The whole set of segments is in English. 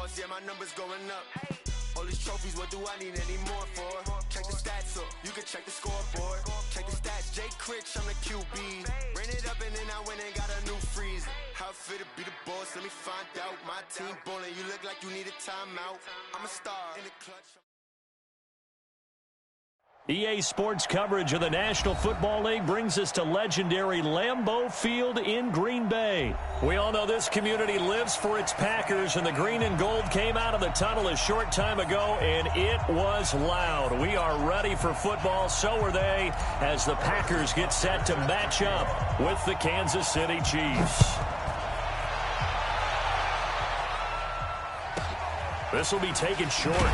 boss, yeah, my number's going up. All these trophies, what do I need any more for? Check the stats up, you can check the scoreboard. Check the stats, Jay Critch, I'm the QB. Ran it up and then I went and got a new freeze. How it fit to be the boss, let me find out. My team ballin', you look like you need a timeout. I'm a star in the clutch. EA Sports coverage of the National Football League brings us to legendary Lambeau Field in Green Bay. We all know this community lives for its Packers, and the green and gold came out of the tunnel a short time ago, and it was loud. We are ready for football, so are they, as the Packers get set to match up with the Kansas City Chiefs. This will be taken short.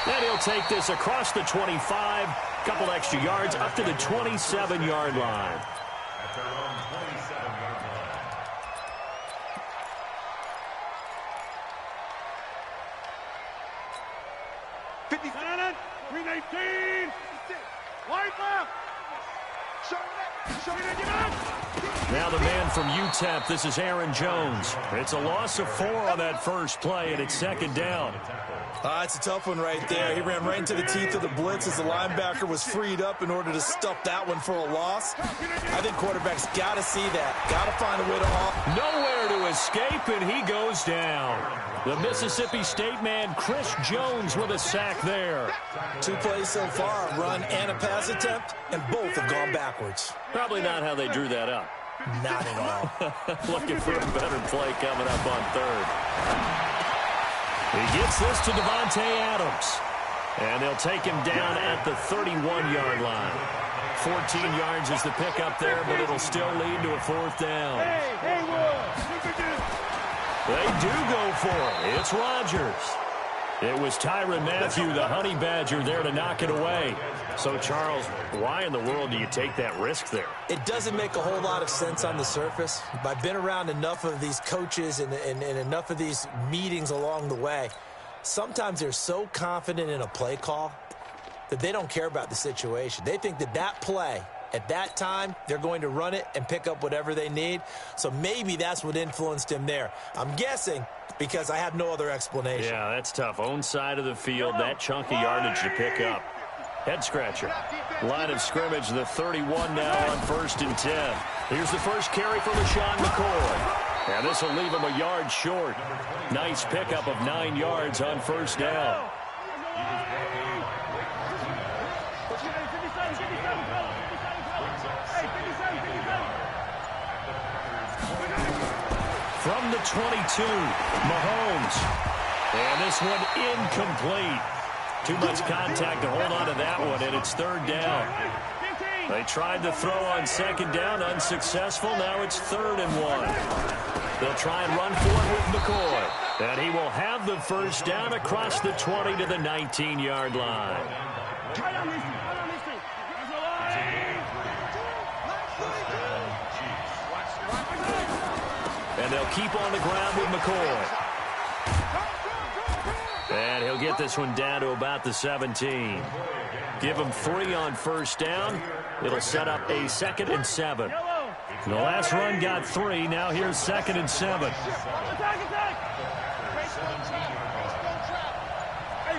And he'll take this across the 25, couple extra yards up to the 27-yard line. At their own 27-yard line. Now the man from UTEP, this is Aaron Jones. It's a loss of 4 on that first play, and it's second down. It's a tough one right there. He ran right into the teeth of the blitz as the linebacker was freed up in order to stuff that one for a loss. I think quarterbacks got to see that. Got to find a way to off. Nowhere to escape, and he goes down. The Mississippi State man, Chris Jones, with a sack there. 2 plays so far, a run and a pass attempt, and both have gone backwards. Probably not how they drew that up. Not at all. Looking for a better play coming up on third. He gets this to Devontae Adams. And they'll take him down at the 31-yard line. 14 yards is the pickup there, but it'll still lead to a 4th down. They do go for it. It's Rodgers. It was Tyrann Mathieu, the Honey Badger, there to knock it away. So, Charles, why in the world do you take that risk there? It doesn't make a whole lot of sense on the surface. I've been around enough of these coaches and enough of these meetings along the way. Sometimes they're so confident in a play call that they don't care about the situation. They think that that play, at that time, they're going to run it and pick up whatever they need. So maybe that's what influenced him there. I'm guessing because I have no other explanation. Yeah, that's tough. Own side of the field, that chunk of yardage to pick up. Head scratcher. Line of scrimmage, the 31 now on 1st and 10. Here's the first carry for LaShawn McCoy. And this will leave him a yard short. Nice pickup of 9 yards on 1st down. From the 22, Mahomes. And this one incomplete. Too much contact to hold on to that one, and it's 3rd down. They tried to throw on 2nd down, unsuccessful. Now it's 3rd and 1. They'll try and run for it with McCoy. And he will have the 1st down across the 20 to the 19-yard line. And they'll keep on the ground with McCoy. And he'll get this one down to about the 17. Give him 3 on 1st down. It'll set up a 2nd and 7. The last run got 3. Now here's 2nd and 7. Hey,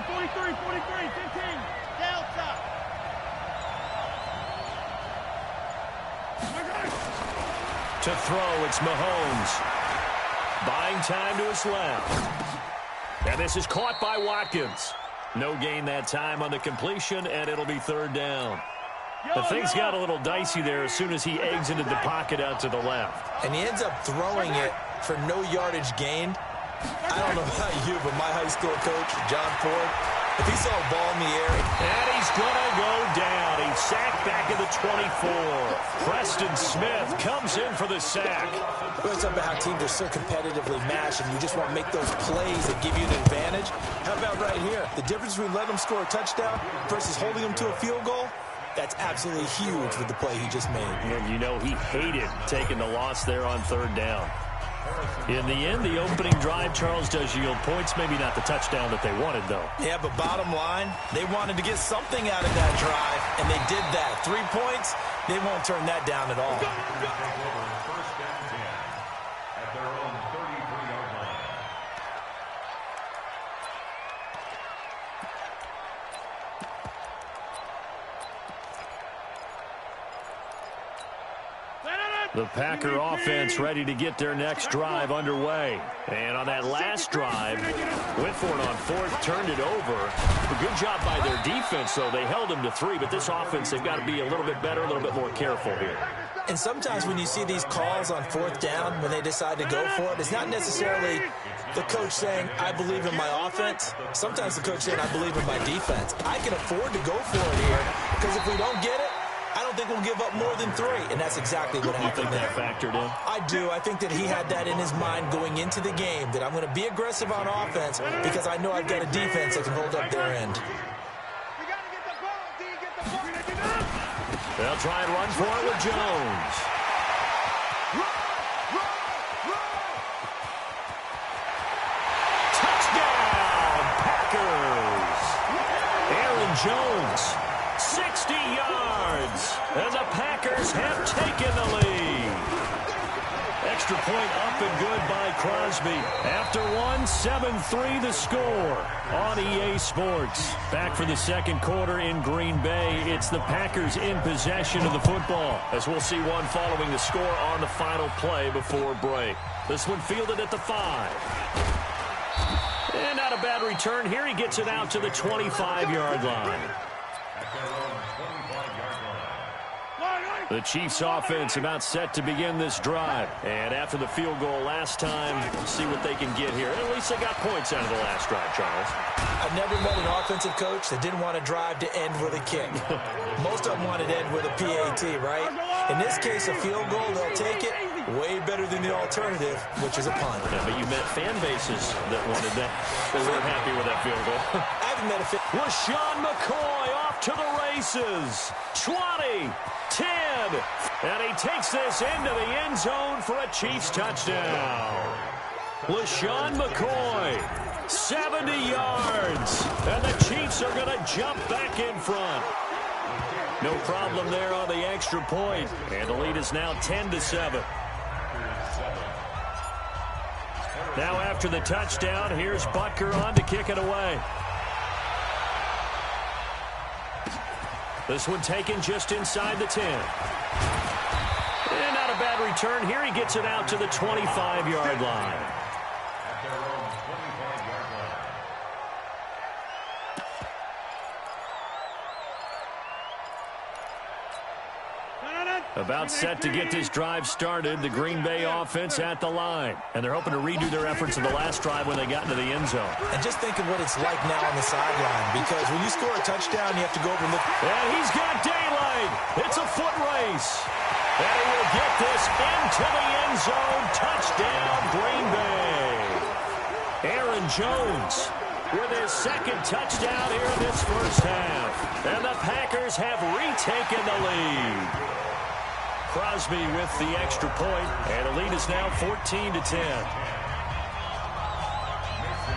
43, 15. Delta. To throw, it's Mahomes. Buying time to his left. And this is caught by Watkins. No gain that time on the completion, and it'll be 3rd down. The things got a little dicey there as soon as he exited the pocket out to the left. And he ends up throwing it for no yardage gained. I don't know about you, but my high school coach, John Ford, if he saw a ball in the air. And he's going to go down. He's sacked back at the 24. Preston Smith comes in for the sack. We always talk about how teams are so competitively matched, and you just want to make those plays that give you an advantage. How about right here? The difference between letting them score a touchdown versus holding them to a field goal, that's absolutely huge with the play he just made. And you know he hated taking the loss there on 3rd down. In the end, the opening drive, Charles, does yield points. Maybe not the touchdown that they wanted, though. Yeah, but bottom line, they wanted to get something out of that drive, and they did that. 3 points, they won't turn that down at all. The Packer offense ready to get their next drive underway. And on that last drive, went for it on fourth, turned it over. A good job by their defense, though. They held them to 3, but this offense, they've got to be a little bit better, a little bit more careful here. And sometimes when you see these calls on fourth down, when they decide to go for it, it's not necessarily the coach saying, I believe in my offense. Sometimes the coach saying, I believe in my defense. I can afford to go for it here because if we don't get it, I don't think we'll give up more than 3, and that's exactly what happened there. You think that factored in? I do. I think that he had that in his mind going into the game, that I'm going to be aggressive on offense because I know I've got a defense that can hold up their end. They'll try and run for it with Jones. Touchdown, Packers! Aaron Jones, 60 yards, and the Packers have taken the lead. Extra point up and good by Crosby. After 1, 7-3 the score on EA Sports. Back for the second quarter in Green Bay. It's the Packers in possession of the football, as we'll see one following the score on the final play before break. This one fielded at the 5. And not a bad return here. He gets it out to the 25-yard line. The Chiefs offense about set to begin this drive. And after the field goal last time, we'll see what they can get here. At least they got points out of the last drive, Charles. I've never met an offensive coach that didn't want to drive to end with a kick. Most of them wanted to end with a PAT, right? In this case, a field goal, they'll take it. Way better than the alternative, which is a punt. Yeah, but you met fan bases that wanted that. They weren't happy with that field goal. I haven't met a fan. LaShawn McCoy off to the races. 20, 10, and he takes this into the end zone for a Chiefs touchdown. LaShawn McCoy, 70 yards, and the Chiefs are going to jump back in front. No problem there on the extra point, and the lead is now 10-7. Now after the touchdown, here's Butker on to kick it away. This one taken just inside the 10. And not a bad return here. He gets it out to the 25-yard line. About set to get this drive started. The Green Bay offense at the line. And they're hoping to redo their efforts in the last drive when they got into the end zone. And just think of what it's like now on the sideline. Because when you score a touchdown, you have to go over and look. And he's got daylight. It's a foot race. And he will get this into the end zone. Touchdown, Green Bay. Aaron Jones with his second touchdown here in this first half. And the Packers have retaken the lead. Crosby with the extra point, and the lead is now 14-10.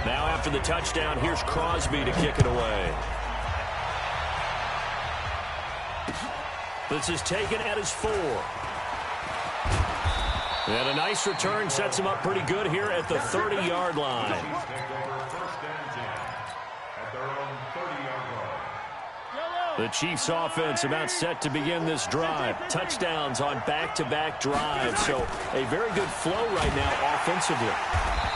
Now after the touchdown, here's Crosby to kick it away. This is taken at his 4. And a nice return sets him up pretty good here at the 30-yard line. The Chiefs offense about set to begin this drive. Touchdowns on back-to-back drives. So a very good flow right now offensively.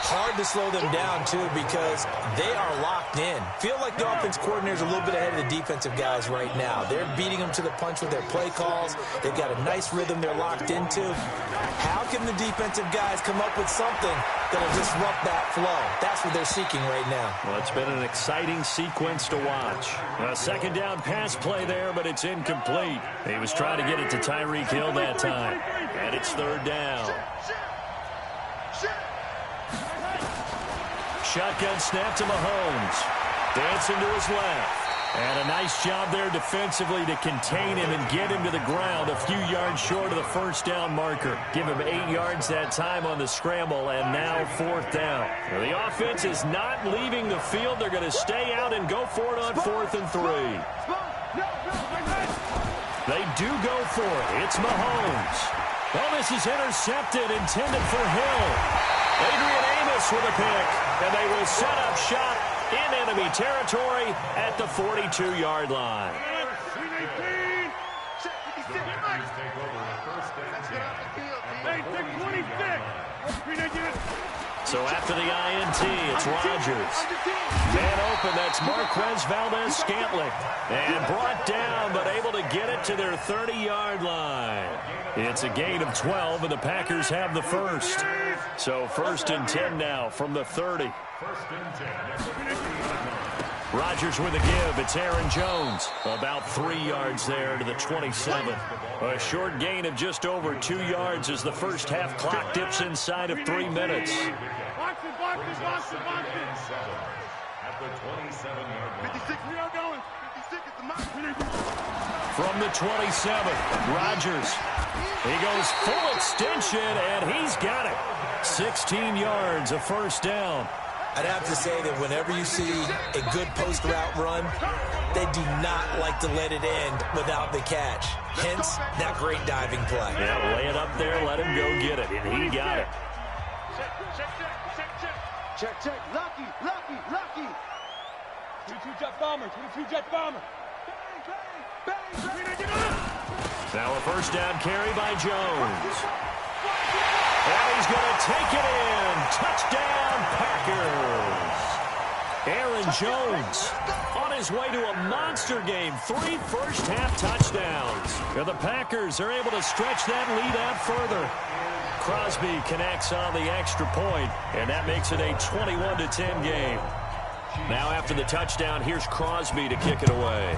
Hard to slow them down, too, because they are locked in. Feel like the offense coordinator's a little bit ahead of the defensive guys right now. They're beating them to the punch with their play calls. They've got a nice rhythm they're locked into. How can the defensive guys come up with something that'll disrupt that flow? That's what they're seeking right now. Well, it's been an exciting sequence to watch. A second down pass play there, but it's incomplete. He was trying to get it to Tyreek Hill that time. And it's third down. Shotgun snap to Mahomes. Dancing to his left. And a nice job there defensively to contain him and get him to the ground a few yards short of the first down marker. Give him 8 yards that time on the scramble, and now fourth down. Well, the offense is not leaving the field. They're going to stay out and go for it on 4th and 3. They do go for it. It's Mahomes. Well, this is intercepted, intended for Hill. Adrian Amos with a pick, and they will set up shop in enemy territory at the 42-yard line. Referees take over at first and 10. Hey, 26. So after the INT, it's Rodgers. Man open, that's Marquez Valdez-Scantling. And brought down, but able to get it to their 30-yard line. It's a gain of 12, and the Packers have the first. So first and 10 now from the 30. First and 10. Rodgers with a give. It's Aaron Jones. About 3 yards there to the 27. A short gain of just over 2 yards as the first half clock dips inside of 3 minutes. Box it. At the 27-yard line. 56, we are going. 56 is the mark. From the 27, Rodgers. He goes full extension, and he's got it. 16 yards, a first down. I'd have to say that whenever you see a good post route run, they do not like to let it end without the catch. Hence, that great diving play. Yeah, lay it up there, let him go get it, and he got it. Check. Lucky. 22 jet bomber. Bang. Now a first down carry by Jones. And he's going to take it in. Touchdown, Packers. Aaron Jones on his way to a monster game. 3 first-half touchdowns. And the Packers are able to stretch that lead out further. Crosby connects on the extra point, and that makes it a 21-10 game. Now after the touchdown, here's Crosby to kick it away.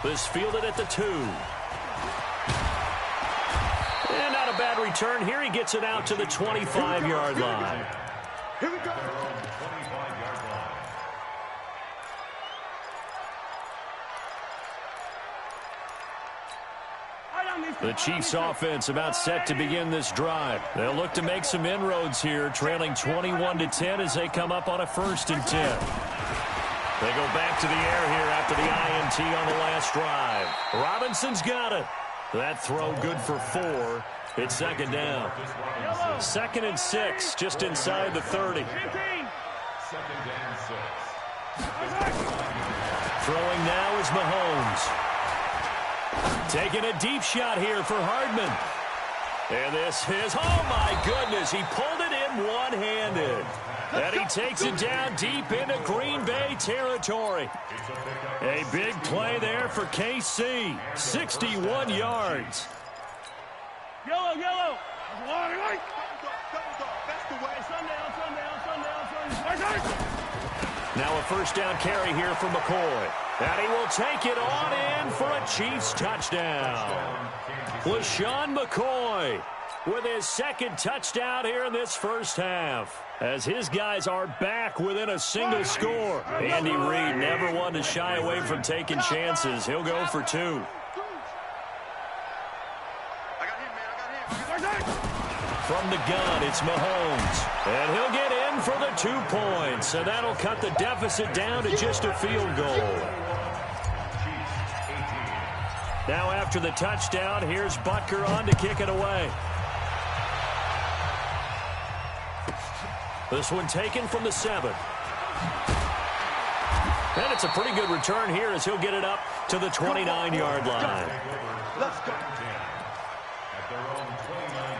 This fielded at the 2. And not a bad return here. He gets it out to the 25-yard line. Here we go. The Chiefs offense about set to begin this drive. They'll look to make some inroads here, trailing 21-10 as they come up on a first and 10. They go back to the air here after the INT on the last drive. Robinson's got it. That throw good for 4. It's second down. 2nd and 6, just inside the 30. Second and 6. Throwing now is Mahomes. Taking a deep shot here for Hardman. And this is, oh my goodness, he pulled it in one-handed. And he takes it down deep into Green Bay territory. A big play there for KC. 61 yards. Yellow. White. That's the way. Sundown. Now a first down carry here for McCoy. And he will take it on in for a Chiefs touchdown. LaShawn McCoy with his second touchdown here in this first half, as his guys are back within a single score. Andy Reid never one to shy away from taking chances. He'll go for 2. From the gun, it's Mahomes. And he'll get in for the 2 points. And that'll cut the deficit down to just a field goal. Now after the touchdown, here's Butker on to kick it away. This one taken from the 7. And it's a pretty good return here as he'll get it up to the 29-yard line. Let's go. At their own 29-yard line.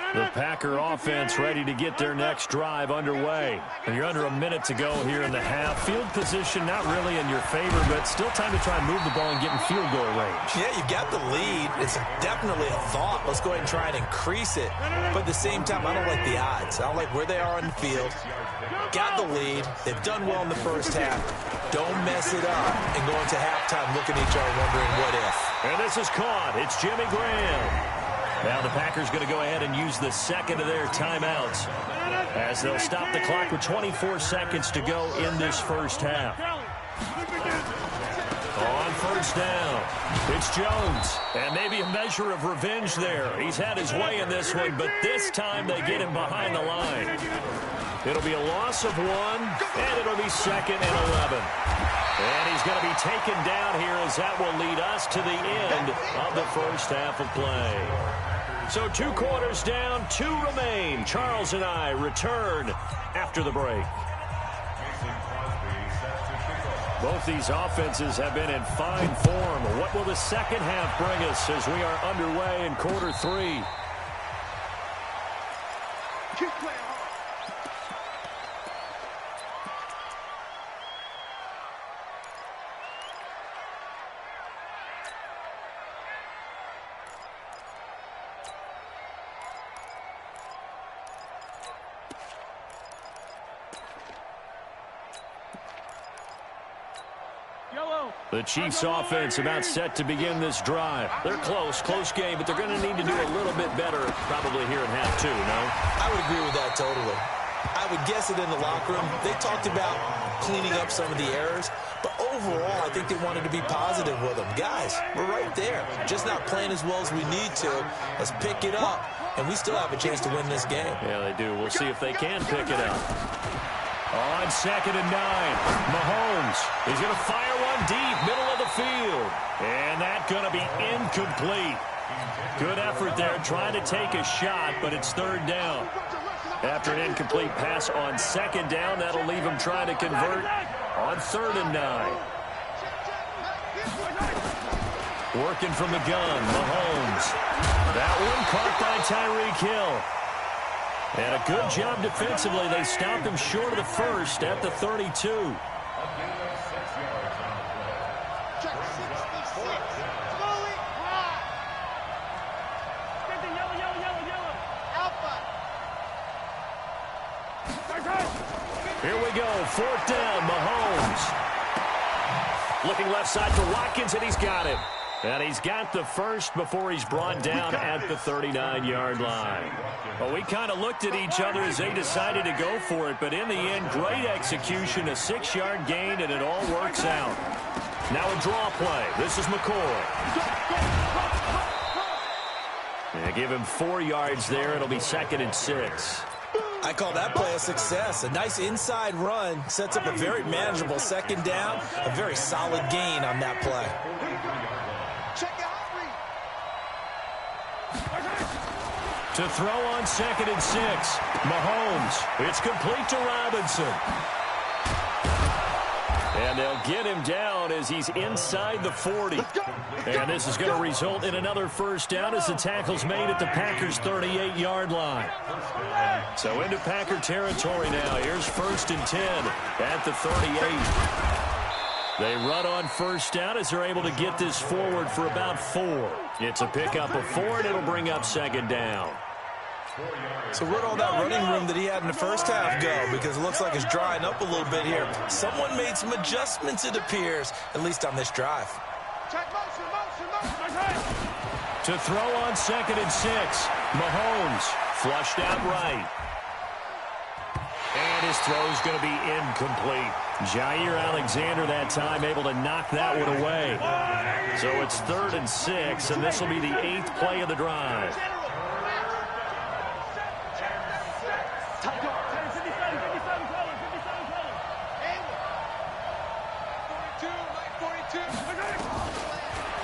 The Packer offense ready to get their next drive underway. And you're under a minute to go here in the half. Field position not really in your favor, but still time to try and move the ball and get in field goal range. Yeah, you've got the lead. It's definitely a thought. Let's go ahead and try and increase it. But at the same time, I don't like the odds. I don't like where they are on the field. Got the lead. They've done well in the first half. Don't mess it up and go into halftime looking at each other wondering what if. And this is caught. It's Jimmy Graham. Now the Packers going to go ahead and use the second of their timeouts as they'll stop the clock with 24 seconds to go in this first half. On first down, it's Jones. And maybe a measure of revenge there. He's had his way in this one, but this time they get him behind the line. It'll be a loss of 1, and it'll be 2nd and 11. And he's going to be taken down here as that will lead us to the end of the first half of play. So 2 quarters down, 2 remain. Charles and I return after the break. Both these offenses have been in fine form. What will the second half bring us as we are underway in quarter 3? Keep playing hard. The Chiefs offense about set to begin this drive. They're close game, but they're going to need to do a little bit better probably here in half 2, no? I would agree with that totally. I would guess it in the locker room. They talked about cleaning up some of the errors, but overall, I think they wanted to be positive with them. Guys, we're right there. Just not playing as well as we need to. Let's pick it up, and we still have a chance to win this game. Yeah, they do. We'll see if they can pick it up. On 2nd and 9, Mahomes is going to fire one deep, middle of the field. And that's going to be incomplete. Good effort there, trying to take a shot, but it's 3rd down. After an incomplete pass on 2nd down, that'll leave him trying to convert on 3rd and 9. Working from the gun, Mahomes. That one caught by Tyreek Hill. And a good job defensively. They stopped him short of the first at the 32. Check 66. Slowly. Yellow. Alpha. Here we go. 4th down, Mahomes. Looking left side for Watkins, and he's got it. And he's got the first before he's brought down at the 39-yard line. Well, we kind of looked at each other as they decided to go for it, but in the end, great execution, a 6-yard gain, and it all works out. Now a draw play. This is McCoy. And give him 4 yards there. It'll be 2nd and 6. I call that play a success. A nice inside run sets up a very manageable 2nd down, a very solid gain on that play. Check your heart rate. To throw on 2nd and 6, Mahomes. It's complete to Robinson. And they'll get him down as he's inside the 40. And this is going to result in another 1st down as the tackle's made at the Packers' 38-yard line. So into Packer territory now. Here's 1st and 10 at the 38. They run on 1st down as they're able to get this forward for about 4. It's a pickup of 4, and it'll bring up 2nd down. So where'd all that running room that he had in the first half go? Because it looks like it's drying up a little bit here. Someone made some adjustments, it appears, at least on this drive. Check motion. To throw on 2nd and 6, Mahomes flushed out right. And his throw's going to be incomplete. Jair Alexander that time able to knock that one away. So it's 3rd and 6, and this will be the 8th play of the drive.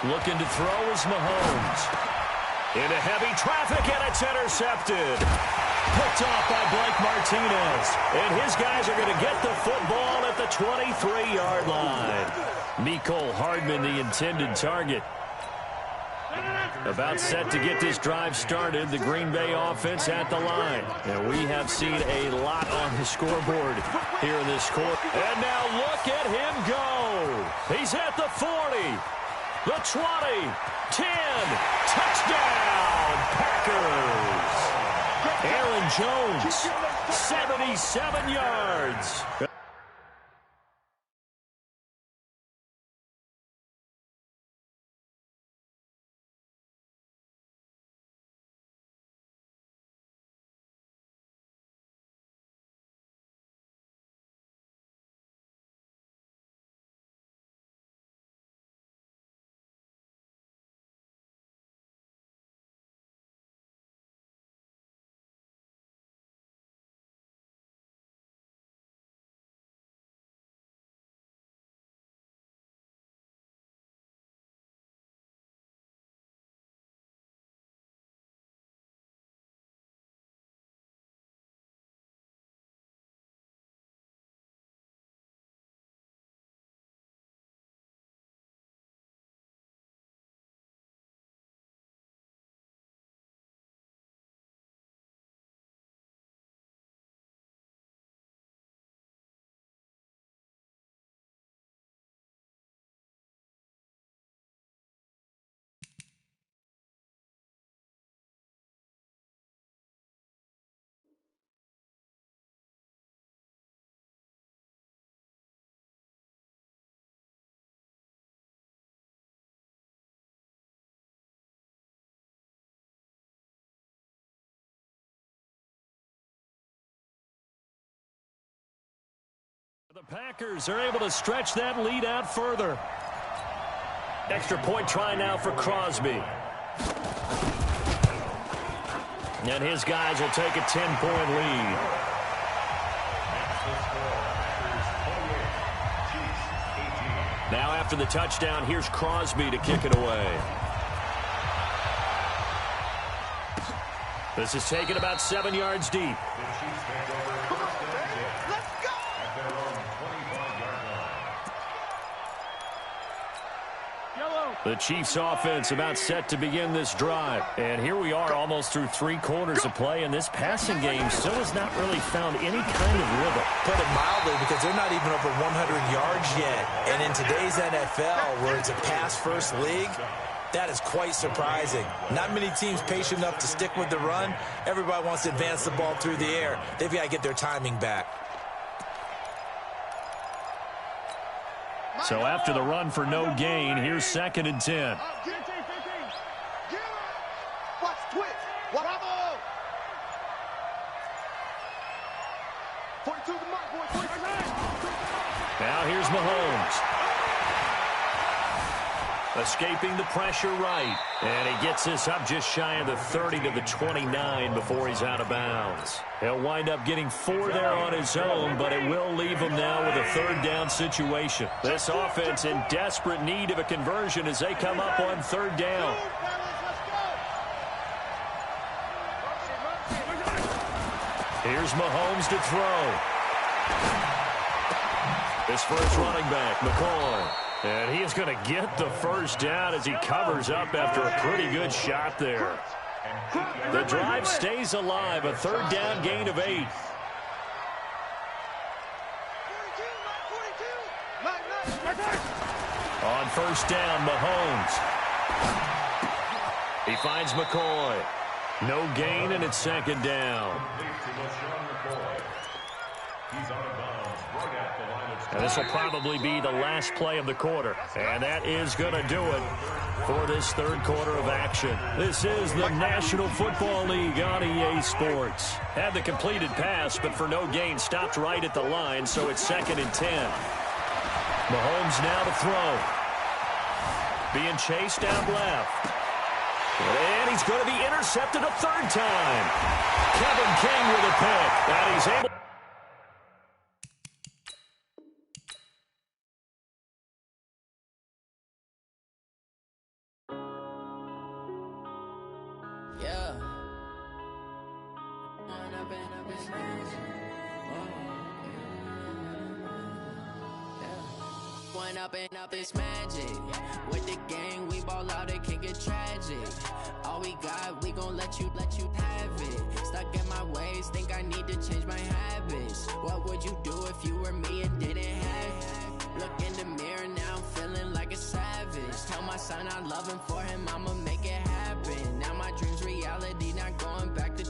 Looking to throw is Mahomes. Into heavy traffic, and it's intercepted. Picked off by Blake Martinez. And his guys are going to get the football at the 23-yard line. Mecole Hardman, the intended target. About set to get this drive started, the Green Bay offense at the line. And we have seen a lot on the scoreboard here in this quarter. And now look at him go. He's at the 40. The 20, 10, touchdown, Packers. Aaron Jones, 77 yards. The Packers are able to stretch that lead out further. Extra point try now for Crosby. And his guys will take a 10-point lead. Now after the touchdown, here's Crosby to kick it away. This is taken about 7 yards deep. The Chiefs offense about set to begin this drive. And here we are almost through 3 quarters of play, and this passing game still has not really found any kind of rhythm. Put it mildly, because they're not even over 100 yards yet. And in today's NFL, where it's a pass-first league, that is quite surprising. Not many teams patient enough to stick with the run. Everybody wants to advance the ball through the air. They've got to get their timing back. So after the run for no gain, here's 2nd and 10. Watch twitch. Bravo. 42 the mark, boys. Now here's Mahomes. Escaping the pressure right. And he gets this up just shy of the 30 to the 29 before he's out of bounds. He'll wind up getting 4 there on his own, but it will leave him now with a 3rd down situation. This offense in desperate need of a conversion as they come up on 3rd down. Here's Mahomes to throw. His first running back, McCoy. And he is going to get the 1st down as he covers up after a pretty good shot there. The drive stays alive, a 3rd down gain of 8. On 1st down, Mahomes. He finds McCoy. No gain, and it's 2nd down. And this will probably be the last play of the quarter. And that is going to do it for this 3rd quarter of action. This is the National Football League on EA Sports. Had the completed pass, but for no gain, stopped right at the line, so it's 2nd and 10. Mahomes now to throw. Being chased down left. And he's going to be intercepted a 3rd time. Kevin King with a pick. And he's able... Up this magic. With the gang, we ball out, it can get tragic. All we got, we gon' let you have it. Stuck in my ways, think I need to change my habits. What would you do if you were me and didn't have it? Look in the mirror, now I'm feeling like a savage. Tell my son I love him, for him I'ma make it happen. Now my dream's reality, not going back to.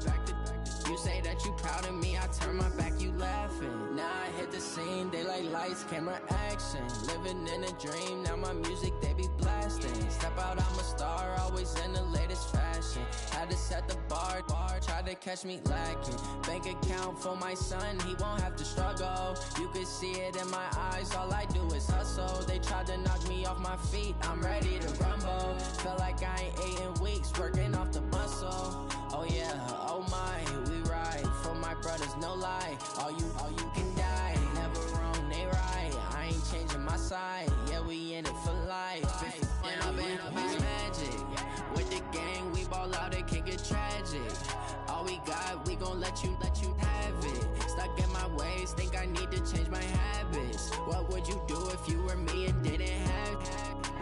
You say that you proud of me, I turn my back, you laughing. Now I hit the scene, they like lights, camera, action. Living in a dream, now my music, they be blasting. Step out, I'm a star, always in the latest fashion. Had to set the bar, try to catch me lacking. Bank account for my son, he won't have to struggle. You can see it in my eyes, all I do is hustle. They tried to knock me off my feet, I'm ready to rumble. Felt like I ain't ate in weeks, working off the muscle. Oh yeah, oh my, we ride for my brothers, no lie. All you can die, never wrong, they right. I ain't changing my side, yeah, we in it for life. And I've been magic. With the gang, we ball out, it can get tragic. All we got, we gon' let you have it. Stuck in my ways, think I need to change my habits. What would you do if you were me and didn't have it?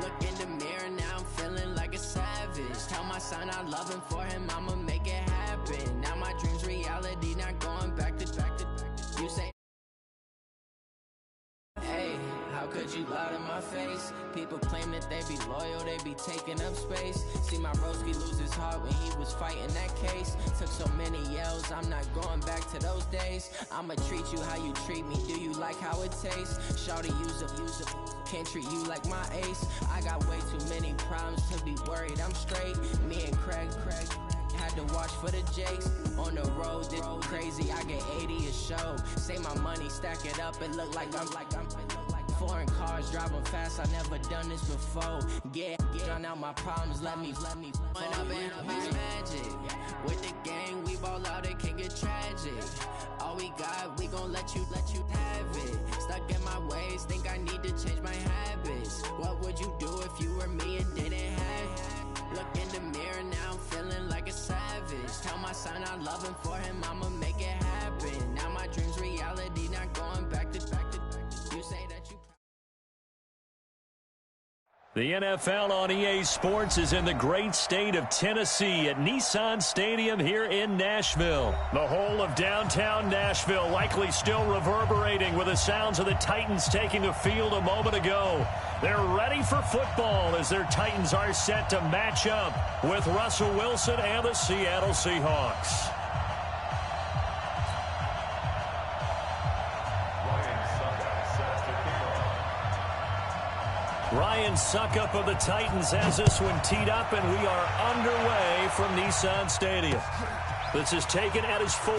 Look in the mirror, now I'm feeling like a savage. Tell my son I love him, for him I'ma make it happen. Now my dream's reality, not going back to. You say, hey, how could you lie to my face? People claim that they be loyal, they be taking up space. See my broski lose his heart when he was fighting that case. Took so many yells, I'm not going back to those days. I'ma treat you how you treat me, do you like how it tastes? Shawty use up, can't treat you like my ace. I got way too many problems to be worried, I'm straight. Me and Craig had had to watch for the jakes. On the road, this crazy, I get 80 a show. Say my money, stack it up, it look like I'm foreign cars, driving fast, I never done this before. Drown out my problems, let me Went up and magic. With the gang, we ball out, it can get tragic. All we got, we gon' let you have it. Stuck in my ways, think I need to change my habits. What would you do if you were me and didn't have it? Look in the mirror, now I'm feeling like a savage. Tell my son I love him, for him I'ma make it happen. Now my dream's reality, not going back to you say that you. The NFL on EA Sports is in the great state of Tennessee at Nissan Stadium here in Nashville. The whole of downtown Nashville likely still reverberating with the sounds of the Titans taking the field a moment ago. They're ready for football as their Titans are set to match up with Russell Wilson and the Seattle Seahawks. Ryan Suckup of the Titans has this one teed up, and we are underway from Nissan Stadium. This is taken at his 4.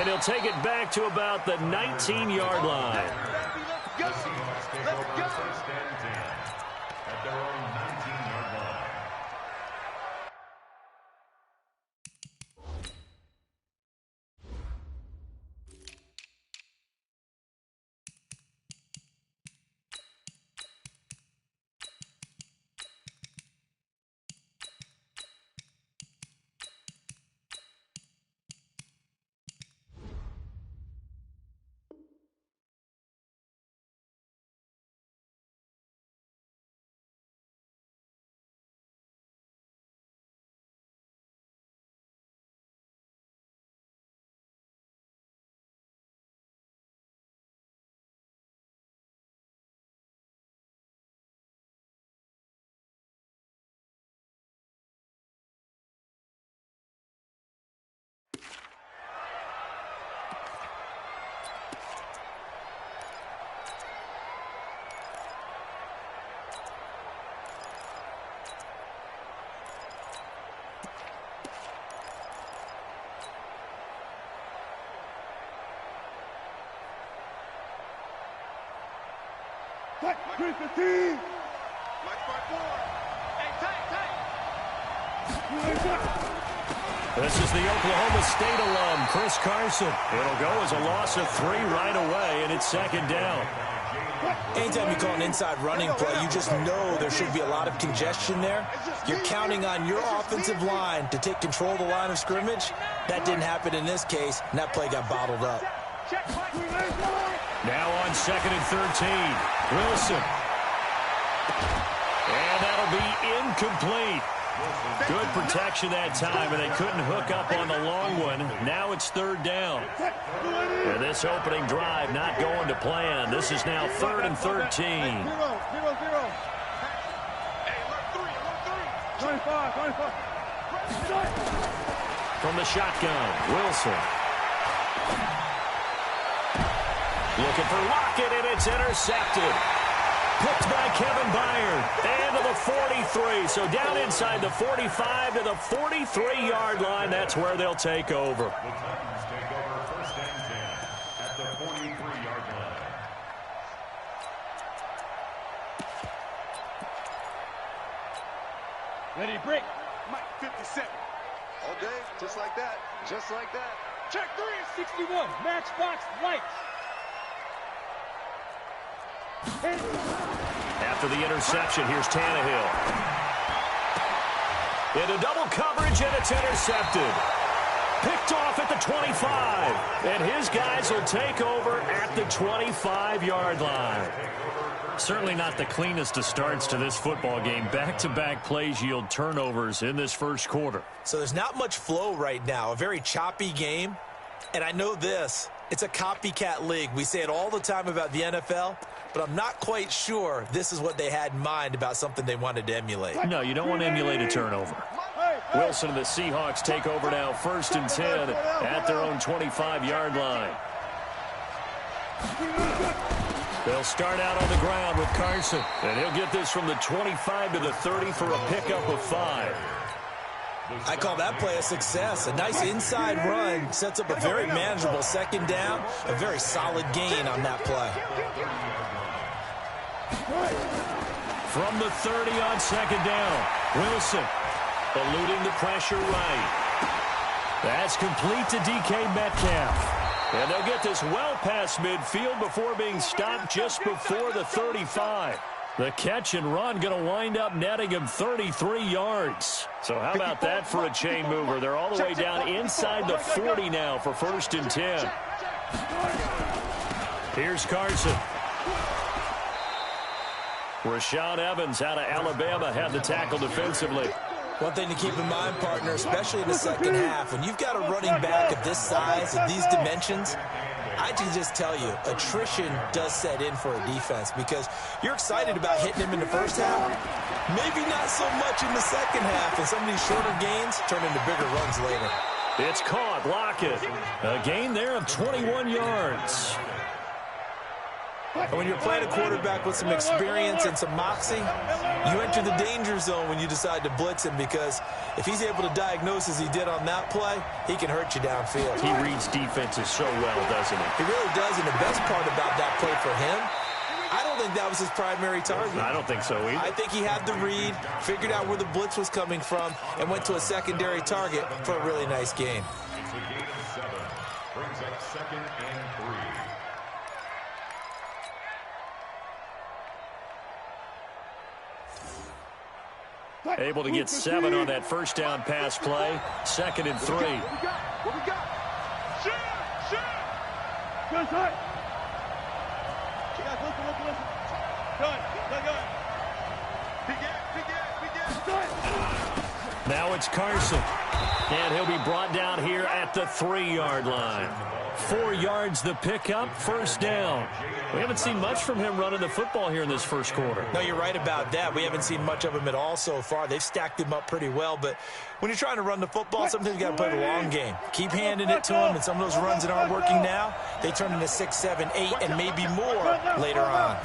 And he'll take it back to about the 19-yard line. Let's go. First and 10 at their own 19-yard line. Chris the team. Watch my board. Hey, tight. This is the Oklahoma State alum, Chris Carson. It'll go as a loss of 3 right away, and it's second down. Anytime you call an inside running play, you just know there should be a lot of congestion there. You're counting on your offensive line to take control of the line of scrimmage. That didn't happen in this case, and that play got bottled up. Now on second and 13, Wilson. And that'll be incomplete. Good protection that time, and they couldn't hook up on the long one. Now it's third down. And this opening drive not going to plan. This is now third and 13. 0, 0, 0. Hey, alert 3. 25. From the shotgun, Wilson. Looking for Lockett, and it's intercepted. Picked by Kevin Byard. And to the 43. So down inside the 45 to the 43-yard line. That's where they'll take over. The Titans take over first and 10 at the 43-yard line. Ready, break. Mike 57. All day, just like that. Just like that. Check 3 and 61. Matchbox lights. After the interception, here's Tannehill. Into double coverage, and it's intercepted. Picked off at the 25. And his guys will take over at the 25-yard line. Certainly not the cleanest of starts to this football game. Back-to-back plays yield turnovers in this first quarter. So there's not much flow right now. A very choppy game. And I know this. It's a copycat league. We say it all the time about the NFL, but I'm not quite sure this is what they had in mind about something they wanted to emulate. No, you don't want to emulate a turnover. Wilson and the Seahawks take over now, first and 10 at their own 25-yard line. They'll start out on the ground with Carson, and he'll get this from the 25 to the 30 for a pickup of 5. I call that play a success. A nice inside run sets up a very manageable second down, a very solid gain on that play. From the 30 on second down, Wilson eluding the pressure right. That's complete to DK Metcalf. And they'll get this well past midfield before being stopped just before the 35. The catch and run going to wind up netting him 33 yards. So how about that for a chain mover? They're all the way down inside the 40 now for 1st and 10. Here's Carson. Rashaan Evans out of Alabama had the tackle defensively. One thing to keep in mind, partner, especially in the second half, when you've got a running back of this size, of these dimensions, I can just tell you, attrition does set in for a defense because you're excited about hitting him in the first half. Maybe not so much in the second half, and some of these shorter gains turn into bigger runs later. It's caught. Lockett. A gain there of 21 yards. And when you're playing a quarterback with some experience and some moxie, you enter the danger zone when you decide to blitz him because if he's able to diagnose as he did on that play, he can hurt you downfield. He reads defenses so well, doesn't he? He really does, and the best part about that play for him, I don't think that was his primary target. I don't think so either. I think he had the read, figured out where the blitz was coming from, and went to a secondary target for a really nice gain. It's a gain of 7. Brings up 2nd and 3. Able to get 7 on that first down pass play. 2nd and 3. What we got? Shoot! Good, good. Listen. Good. Begin. Now it's Carson. And he'll be brought down here at the 3-yard line. 4 yards the pickup, 1st down. We haven't seen much from him running the football here in this first quarter. No, you're right about that. We haven't seen much of him at all so far. They've stacked him up pretty well, but when you're trying to run the football, sometimes you got to play the long game. Keep handing it to him, and some of those runs that aren't working now, they turn into 6, 7, 8, and maybe more later on.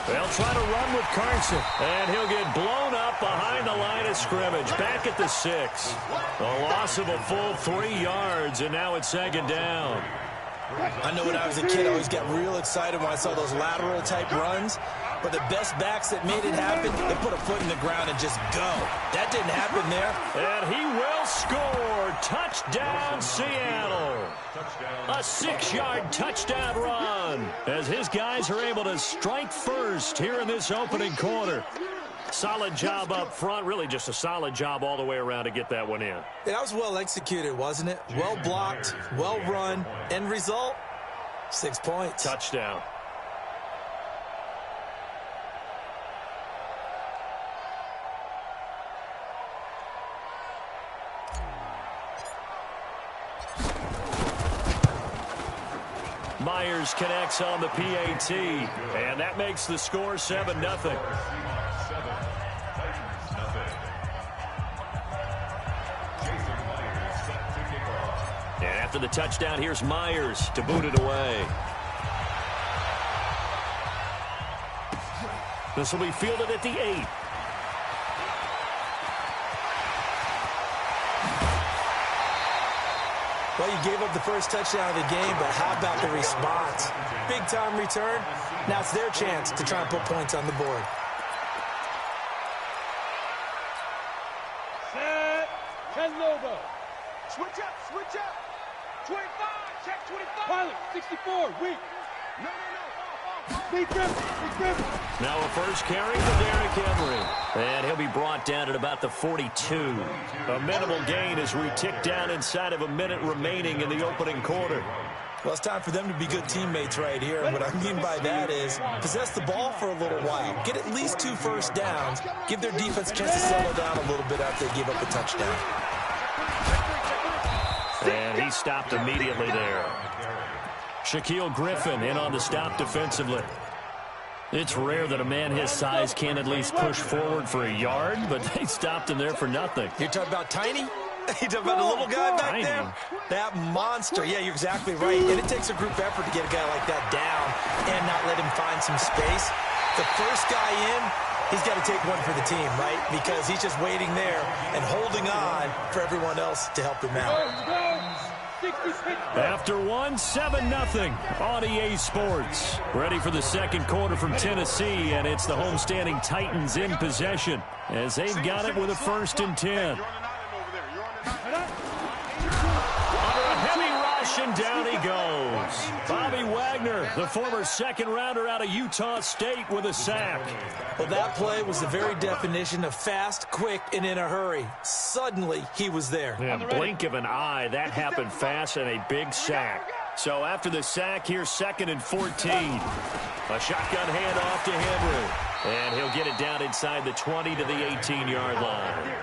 They'll try to run with Carson, and he'll get blown up behind the line of scrimmage, back at the 6. A loss of a full 3 yards, and now it's 2nd down. I know when I was a kid, I always got real excited when I saw those lateral-type runs. But the best backs that made it happen, they put a foot in the ground and just go. That didn't happen there. And he will score. Touchdown, Seattle. A 6-yard touchdown run as his guys are able to strike first here in this opening quarter. Solid job up front. Really just a solid job all the way around to get that one in. Yeah, that was well executed, wasn't it? Well blocked, well run. End result, 6 points. Touchdown. Myers connects on the PAT, and that makes the score 7-0. And after the touchdown, here's Myers to boot it away. This will be fielded at the 8. Well, you gave up the first touchdown of the game, but how about the response? Big-time return. Now it's their chance to try and put points on the board. Set. 10 logo. Switch up. 25. Check 25. Pilot, 64. Weak. No. Big grip. Now a first carry for Derrick Henry. And he'll be brought down at about the 42. A minimal gain as we tick down inside of a minute remaining in the opening quarter. Well, it's time for them to be good teammates right here. And what I mean by that is possess the ball for a little while. Get at least 2 first downs. Give their defense a chance to settle down a little bit after they give up a touchdown. And he stopped immediately there. Shaquille Griffin in on the stop defensively. It's rare that a man his size can at least push forward for a yard, but they stopped him there for nothing. You're talking about tiny? You talking about the little guy back Tiny. there? That monster. Yeah, you're exactly right. And it takes a group effort to get a guy like that down and not let him find some space. The first guy in, he's got to take one for the team, right? Because he's just waiting there and holding on for everyone else to help him out. After one, 7-0 on EA Sports. Ready for the second quarter from Tennessee, and it's the homestanding Titans in possession as they've got it with a 1st and 10. And down he goes. Bobby Wagner, the former second-rounder out of Utah State, with a sack. Well, that play was the very definition of fast, quick, and in a hurry. Suddenly, he was there. Yeah, blink of an eye, that happened fast, and a big sack. So after the sack, here's 2nd and 14. A shotgun handoff to Henry. And he'll get it down inside the 20 to the 18-yard line.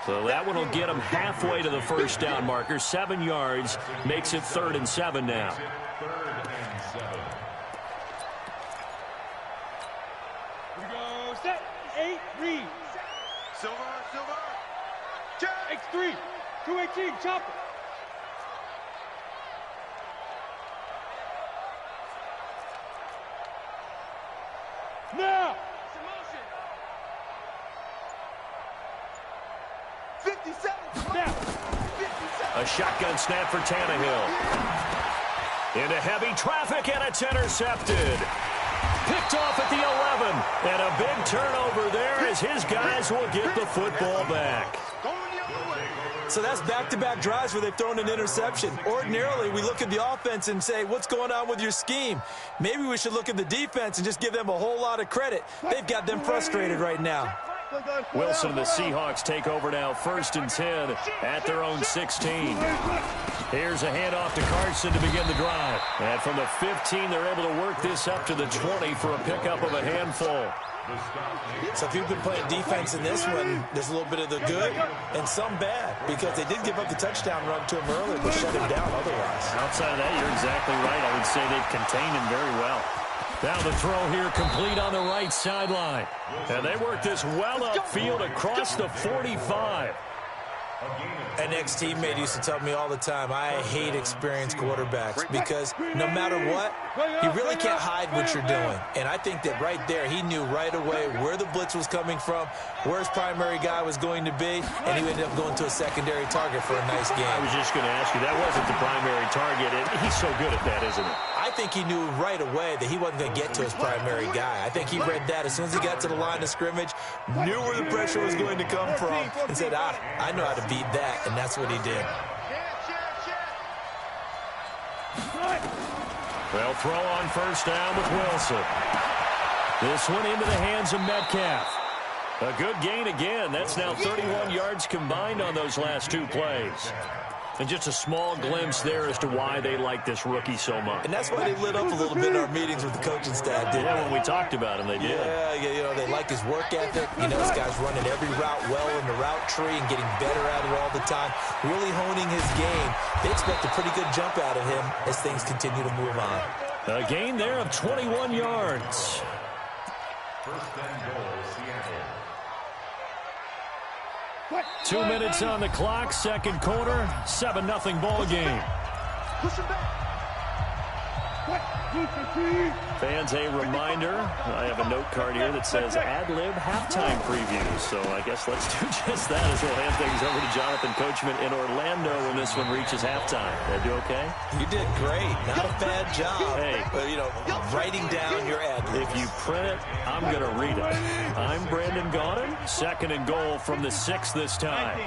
So that one will get him halfway to the first down marker. 7 yards makes it 3rd and 7 now. Here we go. Set. 8, read. Silver. X3. 218. Chopper. Now. 57. Now. A shotgun snap for Tannehill. Into heavy traffic, and it's intercepted. Picked off at the 11. And a big turnover there as his guys will get the football back. So that's back-to-back drives where they've thrown an interception. Ordinarily, we look at the offense and say, what's going on with your scheme? Maybe we should look at the defense and just give them a whole lot of credit. They've got them frustrated right now. Wilson and the Seahawks take over now, 1st and 10 at their own 16. Here's a handoff to Carson to begin the drive. And from the 15, they're able to work this up to the 20 for a pickup of a handful. So if you've been playing defense in this one, there's a little bit of the good and some bad, because they did give up the touchdown run to him earlier, but shut him down otherwise. Outside of that, you're exactly right. I would say they've contained him very well. Now the throw here complete on the right sideline. And they work this well upfield across the 45. An ex-teammate used to tell me all the time, I hate experienced quarterbacks because no matter what, you really can't hide what you're doing. And I think that right there, he knew right away where the blitz was coming from, where his primary guy was going to be, and he ended up going to a secondary target for a nice game. I was just going to ask you, that wasn't the primary target, and he's so good at that, isn't he? I think he knew right away that he wasn't going to get to his primary guy. I think he read that as soon as he got to the line of scrimmage, knew where the pressure was going to come from, and said, I know how to beat that, and that's what he did. Well, throw on 1st down with Wilson. This one into the hands of Metcalf. A good gain again. That's now 31 yards combined on those last 2 plays. And just a small glimpse there as to why they like this rookie so much. And that's why they lit up a little bit in our meetings with the coaching staff, didn't they? When we talked about him, they did. Yeah, you know, they like his work ethic. You know, this guy's running every route well in the route tree and getting better at it all the time, really honing his game. They expect a pretty good jump out of him as things continue to move on. A gain there of 21 yards. 1st and goal, Seattle. 2 minutes on the clock, second quarter, 7-0 ball game. Push him back. Fans, a reminder, I have a note card here that says ad-lib halftime preview. So I guess let's do just that as we'll hand things over to Jonathan Coachman in Orlando when this one reaches halftime. Did I do okay? You did great. Not a bad job. Hey. But, you know, writing down your ad-libs. If you print it, I'm going to read it. I'm Brandon Gaudin, 2nd and goal from the 6 this time.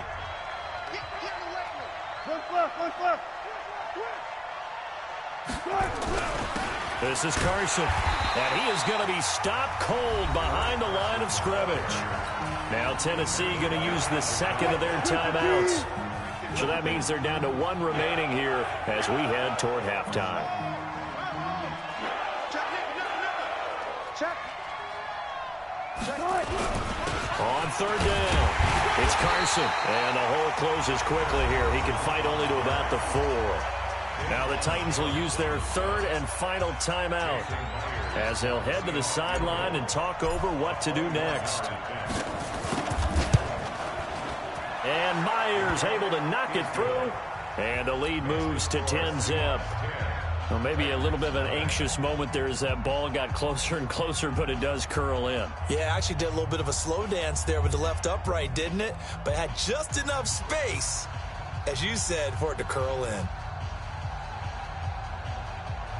This is Carson, and he is going to be stopped cold behind the line of scrimmage. Now Tennessee going to use the 2nd of their timeouts. So that means they're down to 1 remaining here as we head toward halftime. On 3rd down, it's Carson, and the hole closes quickly here. He can fight only to about the 4. Now the Titans will use their 3rd and final timeout as they'll head to the sideline and talk over what to do next. And Myers able to knock it through, and the lead moves to 10-zip. Well, maybe a little bit of an anxious moment there as that ball got closer and closer, but it does curl in. Yeah, actually did a little bit of a slow dance there with the left upright, didn't it? But had just enough space, as you said, for it to curl in.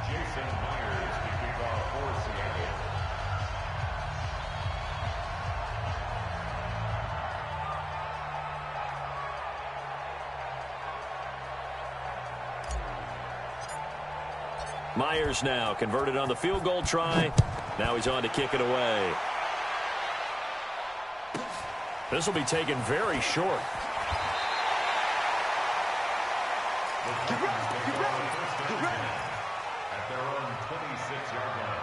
Jason Myers to kick off for Seattle. Myers now converted on the field goal try. Now he's on to kick it away. This will be taken very short. Get ready. At their own 26-yard line.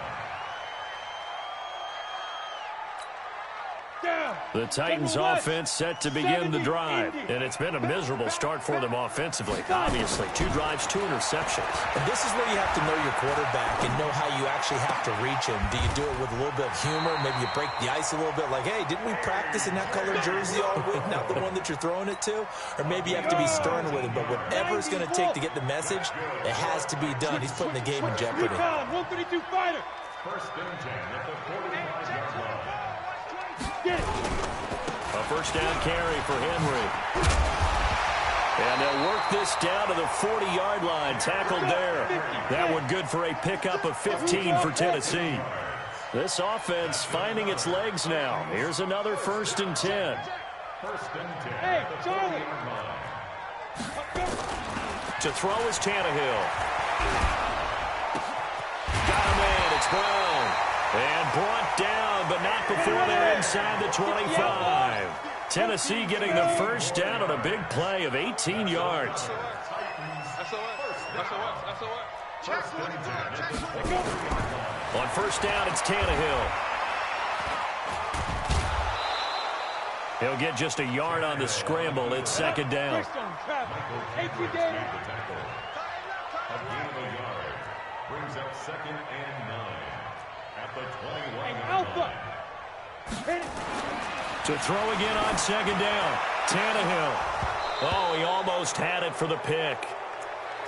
The Titans offense set to begin the drive, and it's been a miserable start for them offensively. Obviously, 2 drives, 2 interceptions. And this is where you have to know your quarterback and know how you actually have to reach him. Do you do it with a little bit of humor? Maybe you break the ice a little bit like, hey, didn't we practice in that colored jersey all week, not the one that you're throwing it to? Or maybe you have to be stern with him, but whatever it's going to take to get the message, it has to be done. He's putting the game in jeopardy. 132 fighter. First and 10 at the 45-yard line. A first down carry for Henry. And they'll work this down to the 40-yard line. Tackled there. That one good for a pickup of 15 for Tennessee. This offense finding its legs now. Here's another first and 10. First and 10 Hey, at the Charlie. 40-yard line. To throw is Tannehill. Got him in. It's Brown. And brought down, but not before they're inside the 25. Tennessee getting the first down on a big play of 18 yards. On first down, it's Tannehill. He'll get just a yard on the scramble. It's second down. A gain of a yard brings up second and 9 at the 21-yard line. To throw again on second down. Tannehill. Oh, he almost had it for the pick.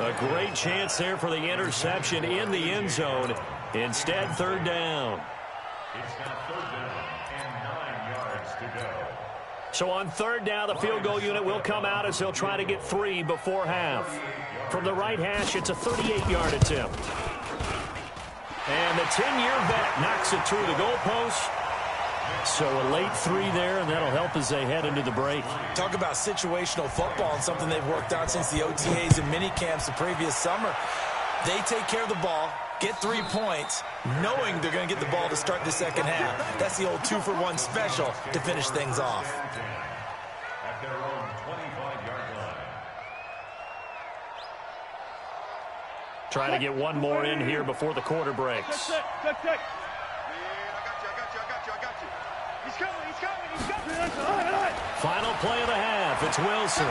A great chance there for the interception in the end zone. Instead, third down. It's now third down and 9 yards to go. So on third down, the field goal unit will come out as they'll try to get 3 before half. From the right hash, it's a 38-yard attempt. And the 10-year vet knocks it through the goalpost. So a late 3 there, and that'll help as they head into the break. Talk about situational football and something they've worked on since the OTAs and mini camps the previous summer. They take care of the ball, get 3 points, knowing they're going to get the ball to start the second half. That's the old 2-for-1 special to finish things off. At their own 25-yard line. Trying to get one more in here before the quarter breaks. Final play of the half. It's Wilson.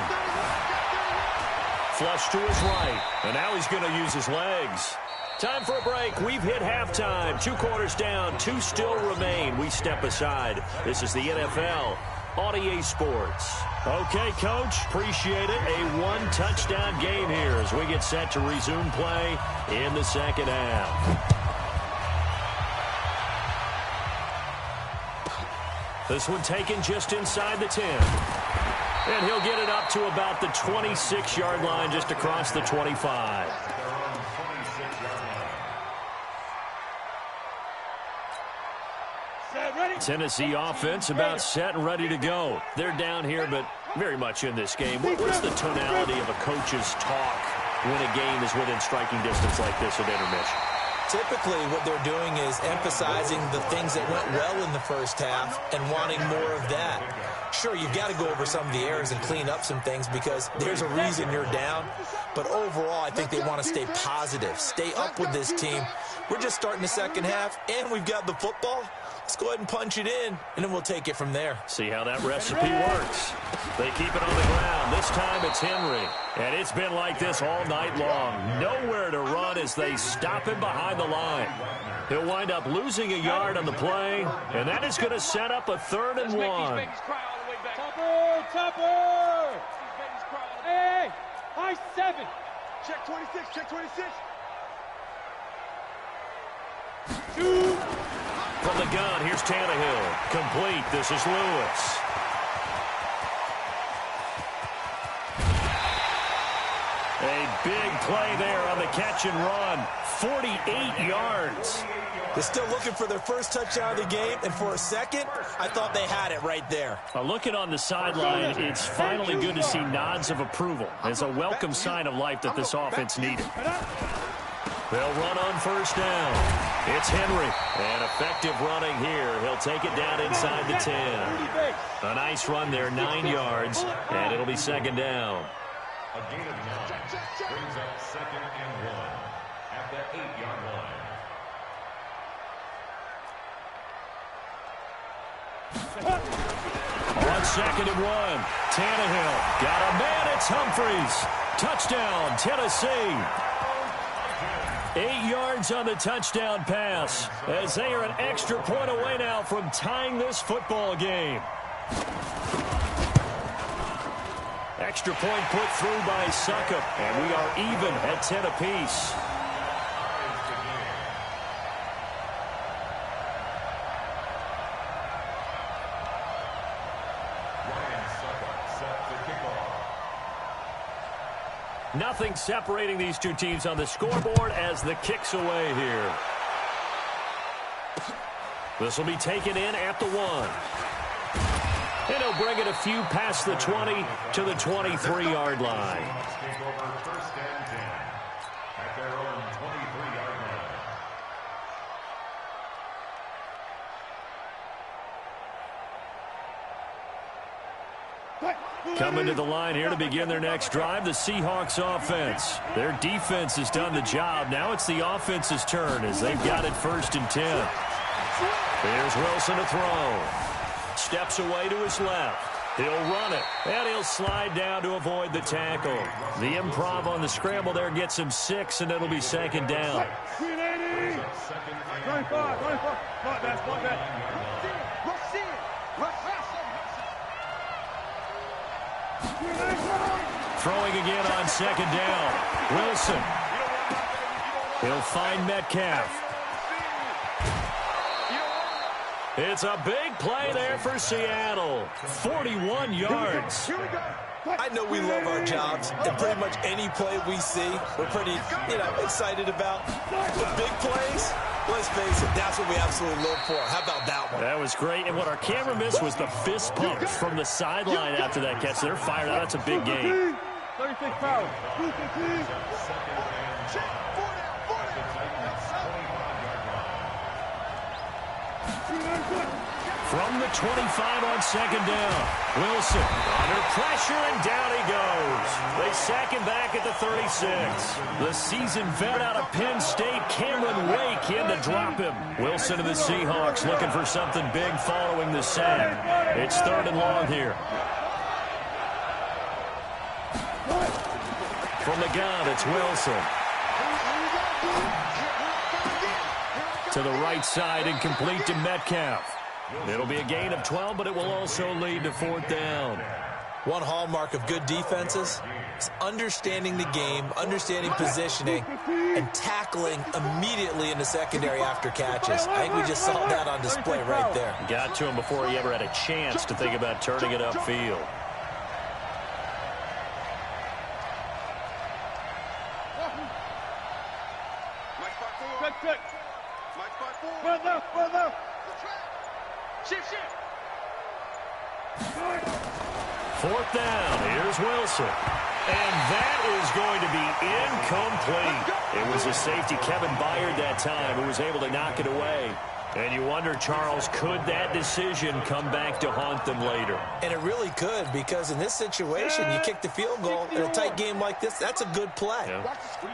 Flush to his right. And now he's going to use his legs. Time for a break. We've hit halftime. 2 quarters down. 2 still remain. We step aside. This is the NFL on EA Sports. Okay, Coach. Appreciate it. A 1-touchdown game here as we get set to resume play in the second half. This one taken just inside the 10. And he'll get it up to about the 26-yard line, just across the 25. Tennessee offense about set and ready to go. They're down here, but very much in this game. What's the tonality of a coach's talk when a game is within striking distance like this at intermission? Typically, what they're doing is emphasizing the things that went well in the first half and wanting more of that. Sure, you've got to go over some of the errors and clean up some things because there's a reason you're down. But overall, I think they want to stay positive, stay up with this team. We're just starting the second half, and we've got the football. Let's go ahead and punch it in, and then we'll take it from there. See how that recipe works. They keep it on the ground. This time it's Henry. And it's been like this all night long. Nowhere to run as they stop him behind the line. He'll wind up losing a yard on the play, and that is going to set up a 3rd and 1. Topper! Hey, high 7. Check 26, check 26. From the gun, here's Tannehill. Complete. This is Lewis. A big play there on the catch and run. 48 yards. They're still looking for their first touchdown of the game, and for a second, I thought they had it right there. Looking on the sideline, it's finally good to see nods of approval. It's a welcome sign of life that this offense needed. They'll run on first down. It's Henry. And effective running here. He'll take it down inside the 10. A nice run there, 9 yards, and it'll be second down. A gain of 9 brings up 2nd and 1 at the 8-yard line. On 2nd and 1, Tannehill got a man. It's Humphries. Touchdown, Tennessee. 8 yards on the touchdown pass as they are an extra point away now from tying this football game. Extra point put through by Succop, and we are even at 10 apiece. Nothing separating these two teams on the scoreboard as the kick's away here. This will be taken in at the 1. And he'll bring it a few past the 20 to the 23-yard line. Take over 1st and 10 at their own 23-yard line. Coming to the line here to begin their next drive, the Seahawks offense. Their defense has done the job. Now it's the offense's turn as they've got it 1st and 10. Here's Wilson to throw. Steps away to his left. He'll run it, and he'll slide down to avoid the tackle. The improv on the scramble there gets him 6, and it'll be 2nd down. 380. 25. Not that. Throwing again on 2nd down. Wilson. He'll find Metcalf. It's a big play there for Seattle. 41 yards. I know we love our jobs, and pretty much any play we see, we're pretty, excited about. But big plays, let's face it, that's what we absolutely live for. How about that one? That was great, and what our camera missed was the fist pump from the sideline after that catch. They're fired out. That's a big game. 36 power. From the 25 on 2nd down. Wilson under pressure, and down he goes. They sack him back at the 36. The seasoned vet out of Penn State, Cameron Wake, in to drop him. Wilson and the Seahawks looking for something big following the sack. It's 3rd and long here. From the gun, it's Wilson. To the right side and complete to Metcalf. It'll be a gain of 12, but it will also lead to 4th down. One hallmark of good defenses is understanding the game, understanding positioning, and tackling immediately in the secondary after catches. I think we just saw that on display right there. Got to him before he ever had a chance to think about turning it upfield. Check. Well left. Shift. 4th down. Here's Wilson. And that is going to be incomplete. It was a safety, Kevin Byard, that time, who was able to knock it away. And you wonder, Charles, could that decision come back to haunt them later? And it really could, because in this situation, you kick the field goal in a tight game like this, that's a good play. Yeah.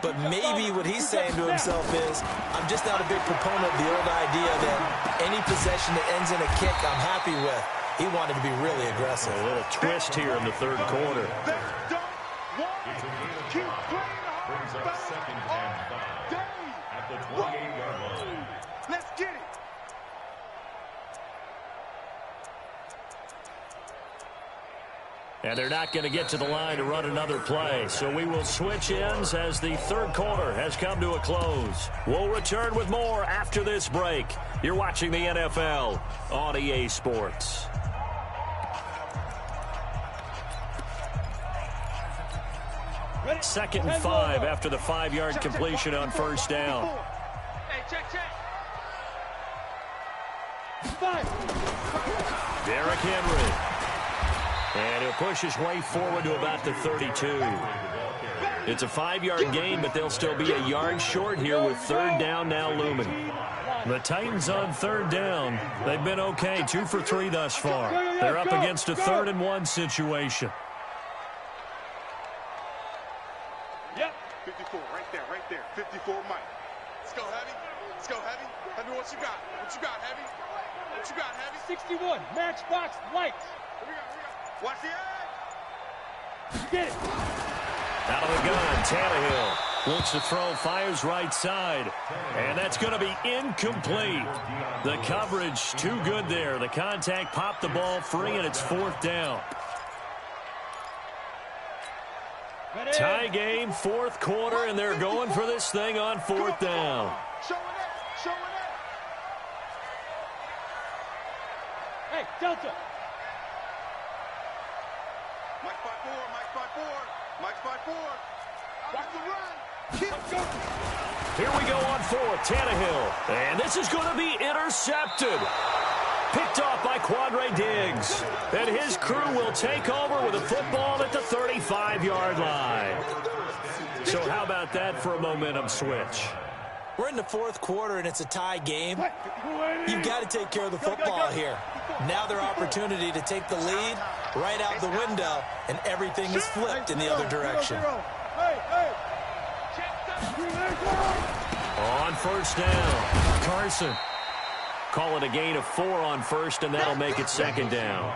But maybe what he's saying to himself is, I'm just not a big proponent of the old idea that any possession that ends in a kick I'm happy with. He wanted to be really aggressive. A little twist here in the 3rd quarter. Brings up 2nd and 5 at the 28-yard line. Let's get it. And they're not going to get to the line to run another play. So we will switch ends as the third quarter has come to a close. We'll return with more after this break. You're watching the NFL on EA Sports. Second and 5 after the 5-yard completion on first down. Hey, check. Derrick Henry. And he'll push his way forward to about the 32. It's a 5-yard gain, but they'll still be a yard short here with third down now looming. The Titans on third down. They've been okay, 2 for 3 thus far. They're up against a 3rd and 1 situation. Yep. 54, right there. 54, Mike. Let's go, Heavy. Heavy, what you got? Heavy? What you got, Heavy? 61, matchbox lights. Here we go. Watch the edge. Get it. Out of the gun, Tannehill looks to throw, fires right side. And that's going to be incomplete. The coverage too good there. The contact popped the ball free, and it's 4th down. Tie game, 4th quarter, and they're going for this thing on 4th down. Showing it. Hey, Delta. Mike's by four. Watch the run. Here we go on 4th, Tannehill. And this is going to be intercepted. Picked off by Quandre Diggs. And his crew will take over with a football at the 35-yard line. So how about that for a momentum switch? We're in the 4th quarter, and it's a tie game. You've got to take care of the football here. Now their opportunity to take the lead right out the window, and everything is flipped in the other direction. On first down, Carson. Call it a gain of 4 on first, and that'll make it 2nd down.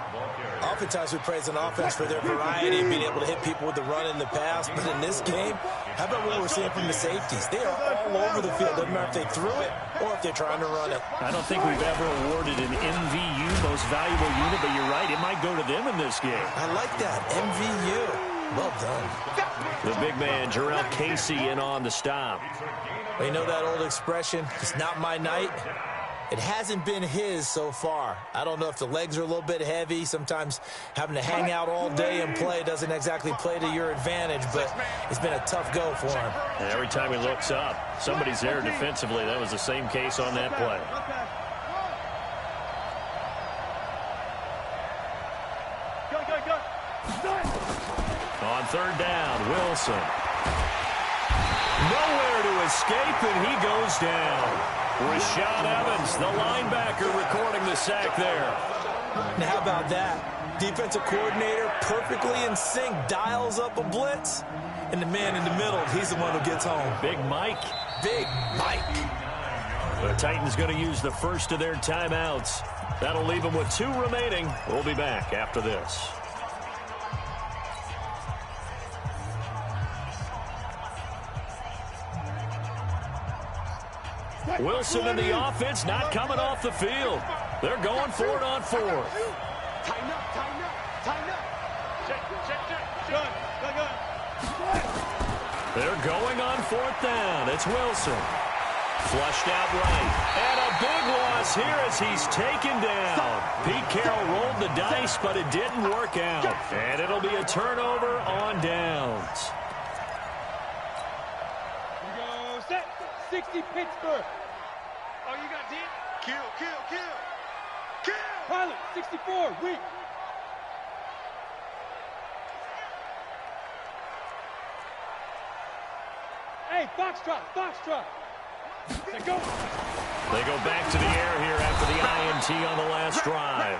Oftentimes we praise an offense for their variety of being able to hit people with the run in the pass, but in this game, how about what we're seeing from the safeties? They are all over the field. Doesn't matter if they threw it or if they're trying to run it. I don't think we've ever awarded an MVU, most valuable unit, but you're right, it might go to them in this game. I like that, MVU. Well done. The big man, Jarrell Casey, in on the stop. Well, you know that old expression, it's not my night? It hasn't been his so far. I don't know if the legs are a little bit heavy. Sometimes having to hang out all day and play doesn't exactly play to your advantage, but it's been a tough go for him. And every time he looks up, somebody's there defensively. That was the same case on that play. On 3rd down, Wilson. Nowhere to escape, and he goes down. Rashaan Evans, the linebacker, recording the sack there. Now, how about that? Defensive coordinator perfectly in sync, dials up a blitz, and the man in the middle, he's the one who gets home. Big Mike. Big Mike. The Titans going to use the first of their timeouts. That'll leave them with 2 remaining. We'll be back after this. Wilson in the offense, not coming off the field. They're going for it on 4th. Tighten up. Check. They're going on 4th down. It's Wilson. Flushed out right. And a big loss here as he's taken down. Pete Carroll rolled the dice, but it didn't work out. And it'll be a turnover on downs. We go set. 60 Pittsburgh. Oh, you got D? Kill. Pilot, 64, weak. Hey, Foxtrot. They go back to the air here after the INT on the last drive.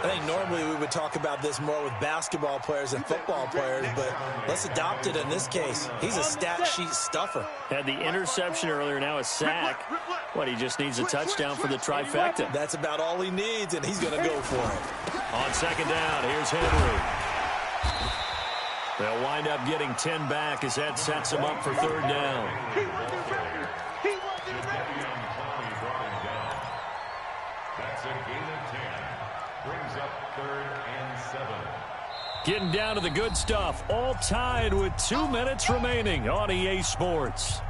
I think normally we would talk about this more with basketball players and football players, but let's adopt it in this case. He's a stat sheet stuffer. Had the interception earlier, now a sack. He just needs a touchdown for the trifecta. That's about all he needs, and he's going to go for it. On 2nd down, here's Henry. They'll wind up getting 10 back as that sets them up for 3rd down. That's a gain of 10. Brings up 3rd and 7. Getting down to the good stuff. All tied with 2 minutes remaining on EA Sports.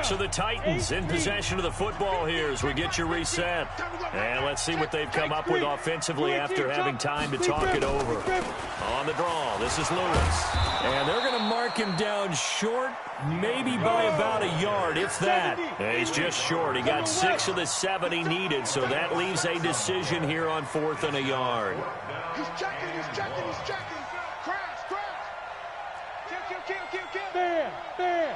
So the Titans in possession of the football here as we get you reset. And let's see what they've come up with offensively after having time to talk it over. On the draw, this is Lewis. And they're going to mark him down short, maybe by about a yard, if that. And he's just short. He got 6 of the 7 he needed, so that leaves a decision here on 4th and a yard. He's checking, he's checking, he's checking. Crash, crash. Kill. Bam.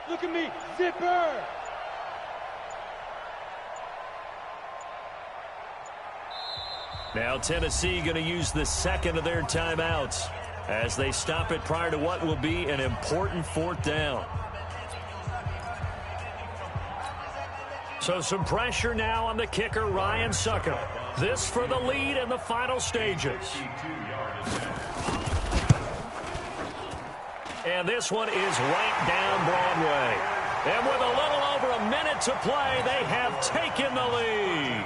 Look at me, zipper! Now Tennessee going to use the second of their timeouts as they stop it prior to what will be an important 4th down. So some pressure now on the kicker, Ryan Sucker. This for the lead in the final stages. And this one is right down Broadway. And with a little over a minute to play, they have taken the lead.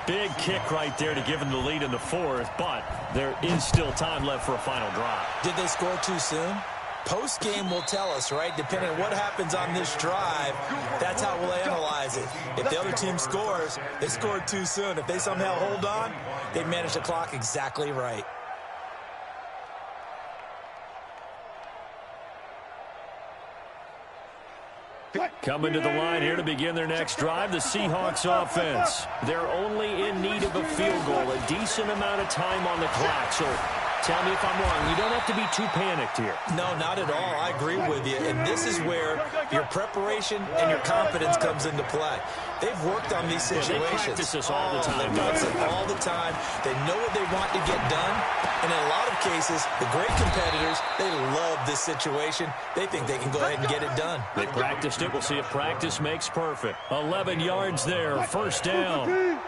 Big kick right there to give them the lead in the 4th, but there is still time left for a final drive. Did they score too soon? Post-game will tell us, right? Depending on what happens on this drive, that's how we'll analyze it. If the other team scores, they scored too soon. If they somehow hold on, they manage the clock exactly right. Coming to the line here to begin their next drive, the Seahawks offense. They're only in need of a field goal, a decent amount of time on the clock. So tell me if I'm wrong. You don't have to be too panicked here. No, not at all. I agree with you. And this is where your preparation and your confidence comes into play. They've worked on these situations. They practice this all the time. They practice it all the time. They know what they want to get done. And in a lot of cases, the great competitors, they love this situation. They think they can go ahead and get it done. They practiced it. We'll see if practice makes perfect. 11 yards there, 1st down.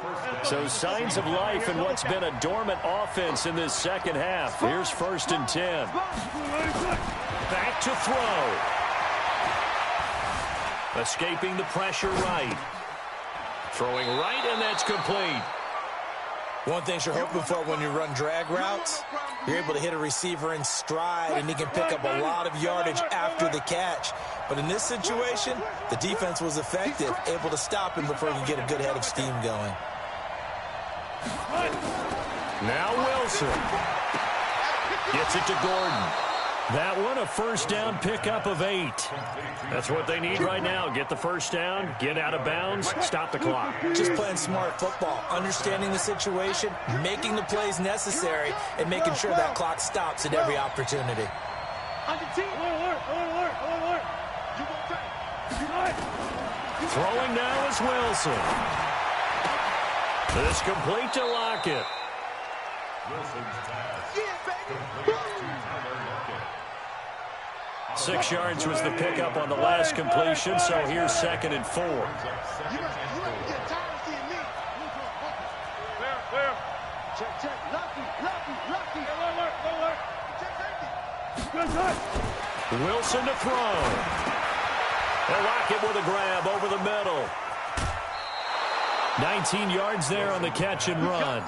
So signs of life in what's been a dormant offense in this second half. Here's 1st and 10. Back to throw. Escaping the pressure right. Throwing right, and that's complete. One thing you're hoping for when you run drag routes, you're able to hit a receiver in stride, and he can pick up a lot of yardage after the catch. But in this situation, the defense was effective, able to stop him before he could get a good head of steam going. Now Wilson. Gets it to Gordon. That one, a 1st down pickup of 8. That's what they need right now. Get the 1st down, get out of bounds, stop the clock. Just playing smart football, understanding the situation, making the plays necessary, and making sure that clock stops at every opportunity. Throwing now is Wilson. This complete to Lockett. Wilson's pass. 6 yards was the pickup on the last completion, so here's 2nd and 4. Wilson to throw. And Lockett with a grab over the middle. 19 yards there on the catch and run.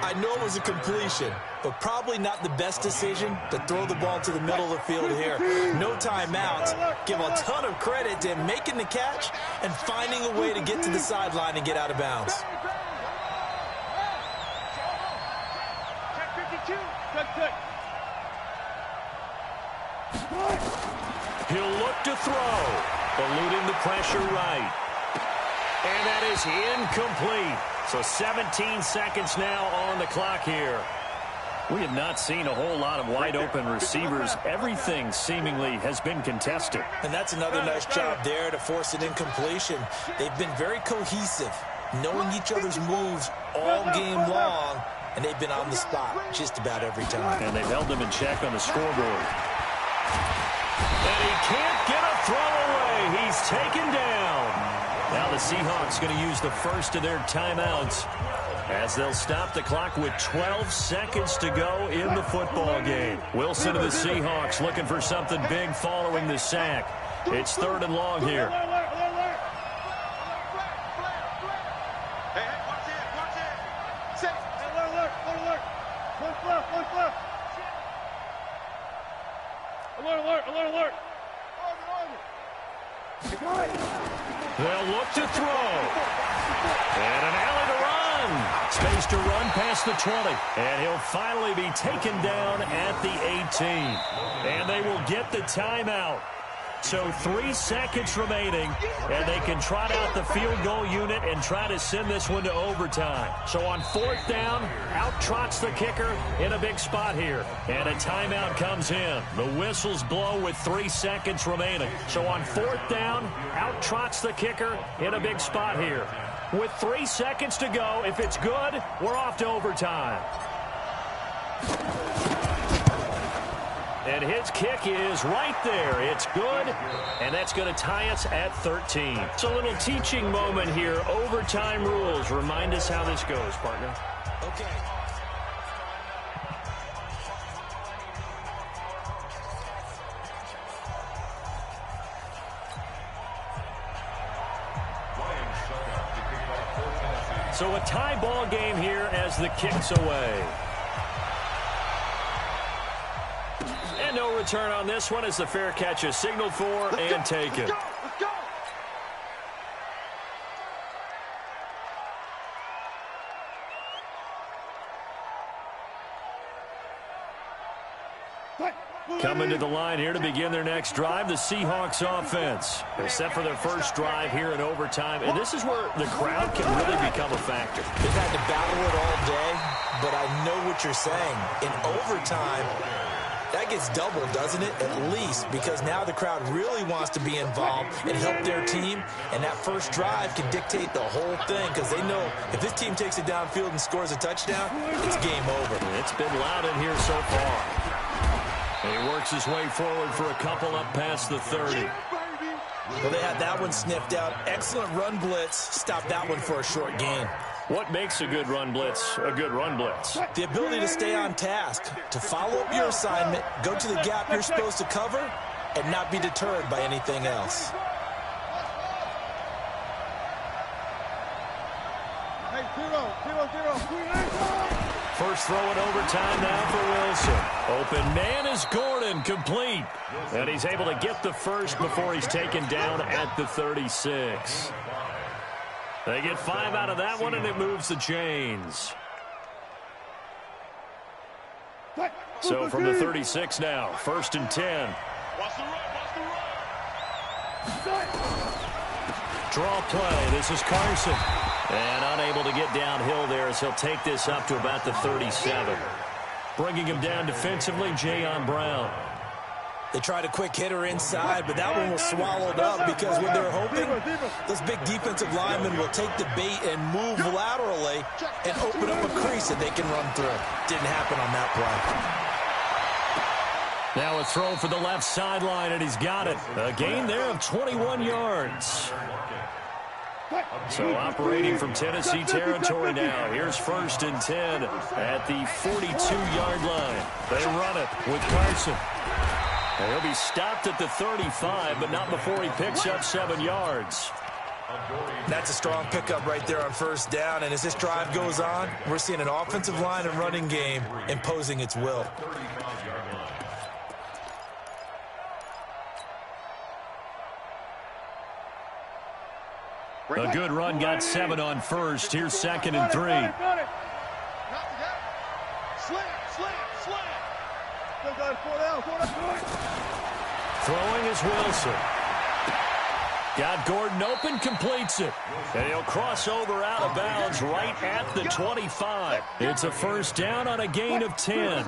I know it was a completion, but probably not the best decision to throw the ball to the middle of the field here. No timeouts. Give a ton of credit to him making the catch and finding a way to get to the sideline and get out of bounds. He'll look to throw, eluding the pressure right. And that is incomplete. So 17 seconds now on the clock here. We have not seen a whole lot of wide-open receivers. Everything seemingly has been contested. And that's another nice job there to force an incompletion. They've been very cohesive, knowing each other's moves all game long, and they've been on the spot just about every time. And they've held them in check on the scoreboard. And he can't get a throw away. He's taken down. Now the Seahawks going to use the first of their timeouts as they'll stop the clock with 12 seconds to go in the football game. Wilson of the Seahawks looking for something big following the sack. It's 3rd and long here. Alert. They'll look to throw. And an alley to run. Space to run past the 20. And he'll finally be taken down at the 18. And they will get the timeout. So 3 seconds remaining, and they can trot out the field goal unit and try to send this one to overtime. So on 4th down, out trots the kicker in a big spot here. And a timeout comes in. The whistles blow with 3 seconds remaining. So on 4th down, out trots the kicker in a big spot here. With 3 seconds to go, if it's good, we're off to overtime. And his kick is right there. It's good, and that's going to tie us at 13. It's a little teaching moment here. Overtime rules. Remind us how this goes, partner. Okay. So a tie ball game here as the kick's away. And no return on this one as the fair catch is signaled for and taken. Let's go. Coming to the line here to begin their next drive, the Seahawks offense. They're set for their first drive here in overtime, and this is where the crowd can really become a factor. They've had to battle it all day, but I know what you're saying. In overtime, that gets doubled, doesn't it? At least, because now the crowd really wants to be involved and help their team, and that first drive can dictate the whole thing because they know if this team takes it downfield and scores a touchdown, it's game over. It's been loud in here so far. He works his way forward for a couple up past the 30. Well, they had that one sniffed out. Excellent run blitz. Stopped that one for a short gain. What makes a good run blitz a good run blitz? The ability to stay on task, to follow up your assignment, go to the gap you're supposed to cover, and not be deterred by anything else. Hey, zero. First throw in overtime now for Wilson. Open man is Gordon, complete. And he's able to get the first before he's taken down at the 36. They get 5 out of that one, and it moves the chains. So from the 36 now, 1st and 10. Draw play. This is Carson. And unable to get downhill there as he'll take this up to about the 37. Bringing him down defensively, Jayon Brown. They tried a quick hitter inside, but that one was swallowed up because what they're hoping, those big defensive linemen will take the bait and move laterally and open up a crease that they can run through. Didn't happen on that play. Now a throw for the left sideline, and he's got it. A gain there of 21 yards. So operating from Tennessee territory now. Here's 1st and 10 at the 42-yard line. They run it with Carson. And he'll be stopped at the 35, but not before he picks up 7 yards. That's a strong pickup right there on 1st down. And as this drive goes on, we're seeing an offensive line and running game imposing its will. A good run got 7 on 1st. Here's 2nd and 3. Throwing is Wilson. Got Gordon open, completes it. And he'll cross over out of bounds right at the 25. It's a 1st down on a gain of 10.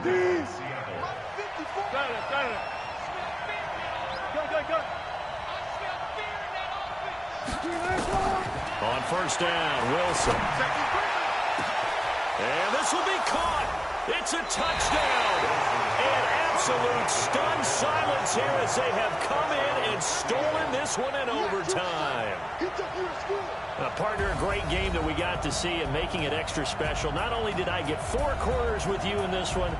On 1st down, Wilson. And this will be caught. It's a touchdown. And absolute stunned silence here as they have come in and stolen this one in overtime. Partner, a great game that we got to see and making it extra special. Not only did I get 4 quarters with you in this one,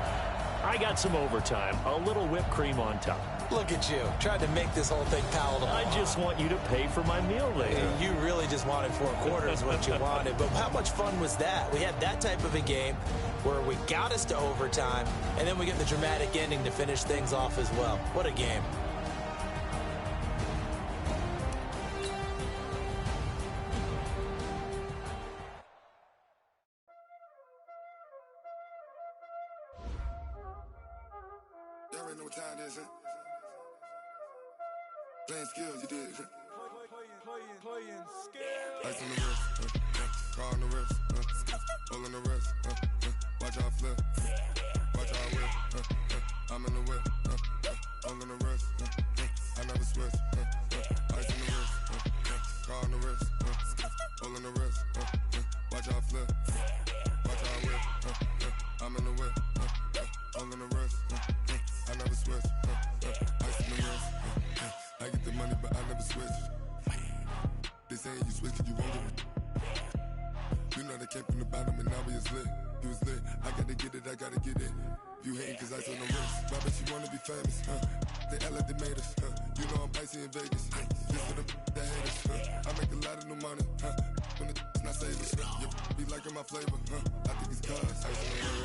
I got some overtime, a little whipped cream on top. Look at you, trying to make this whole thing palatable. I just want you to pay for my meal later. You really just wanted 4 quarters, what you wanted. But how much fun was that? We had that type of a game where we got us to overtime, and then we get the dramatic ending to finish things off as well. What a game. Y'all already know what time it is, huh? Playing skills, you did. Playing skills. Ice on the wrist, car on the wrist, hole in the wrist, watch out flip, watch out whip, I'm in the whip, hole in the wrist, I never switch, ice on the wrist, car on the wrist, hole in the wrist, watch out flip, watch out whip, I'm in the whip, hole in the wrist, I never switch, ice on the wrist, I get the money but I never switch. They saying you switch cause you won't get it. You know they came from the bottom and now we is lit. You was lit, I gotta get it, I gotta get it. You hating cause ice on the wrist. Why bet you wanna be famous, They act like they made us, You know I'm icy in Vegas, Just for the that hate us, I make a lot of new money, When the not save us, You be liking my flavor, I think it's cause ice on the wrist.